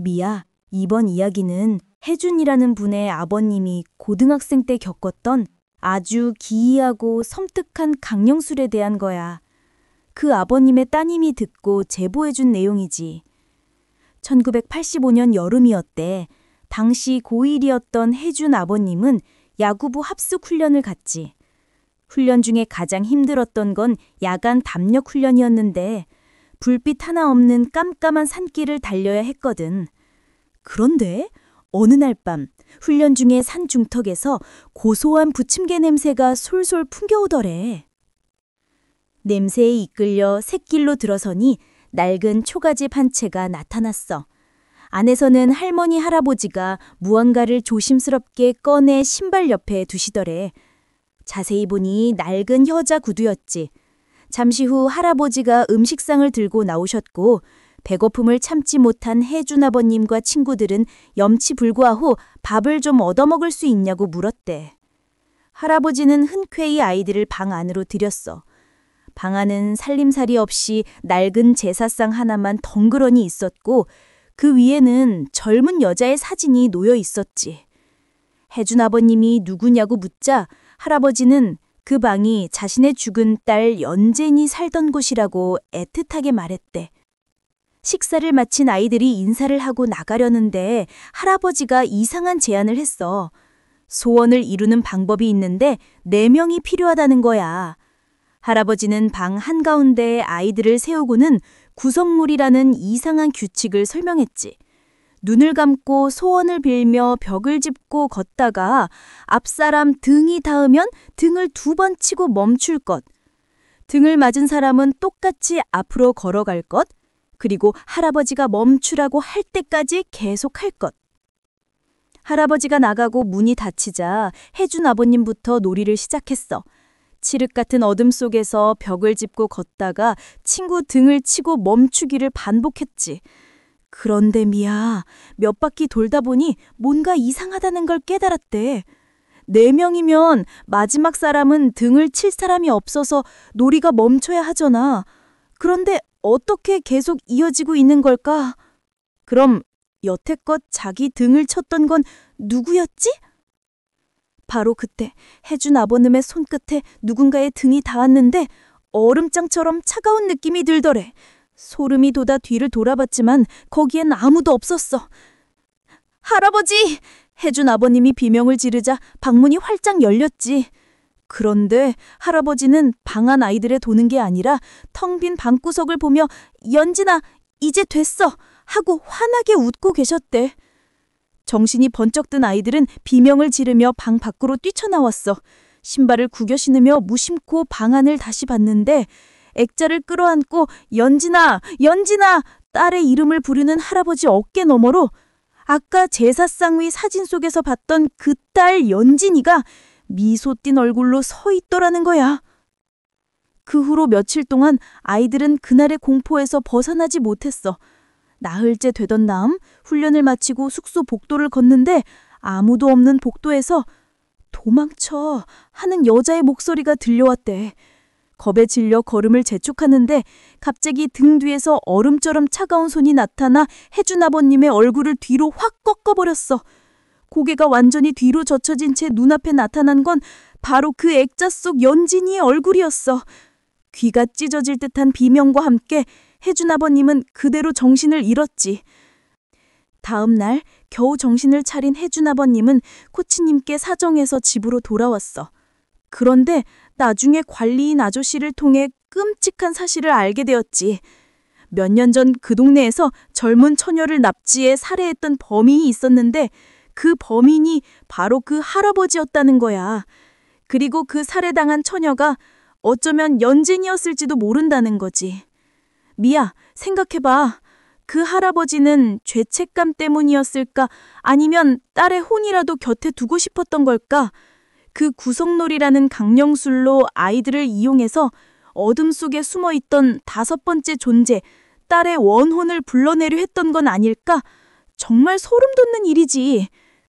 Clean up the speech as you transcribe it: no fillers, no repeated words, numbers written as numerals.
미야, 이번 이야기는 혜준이라는 분의 아버님이 고등학생 때 겪었던 아주 기이하고 섬뜩한 강령술에 대한 거야. 그 아버님의 따님이 듣고 제보해준 내용이지. 1985년 여름이었대. 당시 고1이었던 혜준 아버님은 야구부 합숙 훈련을 갔지. 훈련 중에 가장 힘들었던 건 야간 담력 훈련이었는데 불빛 하나 없는 깜깜한 산길을 달려야 했거든. 그런데 어느 날 밤 훈련 중에 산 중턱에서 고소한 부침개 냄새가 솔솔 풍겨오더래. 냄새에 이끌려 샛길로 들어서니 낡은 초가집 한 채가 나타났어. 안에서는 할머니 할아버지가 무언가를 조심스럽게 꺼내 신발 옆에 두시더래. 자세히 보니 낡은 혀자 구두였지. 잠시 후 할아버지가 음식상을 들고 나오셨고 배고픔을 참지 못한 혜준 아버님과 친구들은 염치불구하고 밥을 좀 얻어먹을 수 있냐고 물었대. 할아버지는 흔쾌히 아이들을 방 안으로 들였어. 방 안은 살림살이 없이 낡은 제사상 하나만 덩그러니 있었고 그 위에는 젊은 여자의 사진이 놓여 있었지. 혜준 아버님이 누구냐고 묻자 할아버지는 그 방이 자신의 죽은 딸 연진이 살던 곳이라고 애틋하게 말했대. 식사를 마친 아이들이 인사를 하고 나가려는데 할아버지가 이상한 제안을 했어. 소원을 이루는 방법이 있는데 4명이 필요하다는 거야. 할아버지는 방 한가운데에 아이들을 세우고는 구성물이라는 이상한 규칙을 설명했지. 눈을 감고 소원을 빌며 벽을 짚고 걷다가 앞사람 등이 닿으면 등을 2번 치고 멈출 것. 등을 맞은 사람은 똑같이 앞으로 걸어갈 것. 그리고 할아버지가 멈추라고 할 때까지 계속할 것. 할아버지가 나가고 문이 닫히자 혜준 아버님부터 놀이를 시작했어. 칠흑 같은 어둠 속에서 벽을 짚고 걷다가 친구 등을 치고 멈추기를 반복했지. 그런데 미야, 몇 바퀴 돌다 보니 뭔가 이상하다는 걸 깨달았대. 4명이면 마지막 사람은 등을 칠 사람이 없어서 놀이가 멈춰야 하잖아. 그런데 어떻게 계속 이어지고 있는 걸까? 그럼 여태껏 자기 등을 쳤던 건 누구였지? 바로 그때 혜준 아버님의 손끝에 누군가의 등이 닿았는데 얼음장처럼 차가운 느낌이 들더래. 소름이 돋아 뒤를 돌아봤지만 거기엔 아무도 없었어. 할아버지! 혜준 아버님이 비명을 지르자 방문이 활짝 열렸지. 그런데 할아버지는 방 안 아이들에 도는 게 아니라 텅 빈 방구석을 보며 연진아, 이제 됐어! 하고 환하게 웃고 계셨대. 정신이 번쩍 든 아이들은 비명을 지르며 방 밖으로 뛰쳐나왔어. 신발을 구겨 신으며 무심코 방 안을 다시 봤는데 액자를 끌어안고 연진아, 연진아! 딸의 이름을 부르는 할아버지 어깨 너머로 아까 제사상 위 사진 속에서 봤던 그 딸 연진이가 미소 띤 얼굴로 서 있더라는 거야. 그 후로 며칠 동안 아이들은 그날의 공포에서 벗어나지 못했어. 나흘째 되던 다음 훈련을 마치고 숙소 복도를 걷는데 아무도 없는 복도에서 도망쳐 하는 여자의 목소리가 들려왔대. 겁에 질려 걸음을 재촉하는데 갑자기 등 뒤에서 얼음처럼 차가운 손이 나타나 혜준 아버님의 얼굴을 뒤로 확 꺾어버렸어. 고개가 완전히 뒤로 젖혀진 채 눈앞에 나타난 건 바로 그 액자 속 연진이의 얼굴이었어. 귀가 찢어질 듯한 비명과 함께 혜준 아버님은 그대로 정신을 잃었지. 다음 날 겨우 정신을 차린 혜준 아버님은 코치님께 사정해서 집으로 돌아왔어. 그런데 나중에 관리인 아저씨를 통해 끔찍한 사실을 알게 되었지. 몇 년 전 그 동네에서 젊은 처녀를 납치해 살해했던 범인이 있었는데 그 범인이 바로 그 할아버지였다는 거야. 그리고 그 살해당한 처녀가 어쩌면 연진이었을지도 모른다는 거지. 미야, 생각해봐. 그 할아버지는 죄책감 때문이었을까? 아니면 딸의 혼이라도 곁에 두고 싶었던 걸까? 그 구성놀이라는 강령술로 아이들을 이용해서 어둠 속에 숨어있던 5번째 존재, 딸의 원혼을 불러내려 했던 건 아닐까? 정말 소름 돋는 일이지.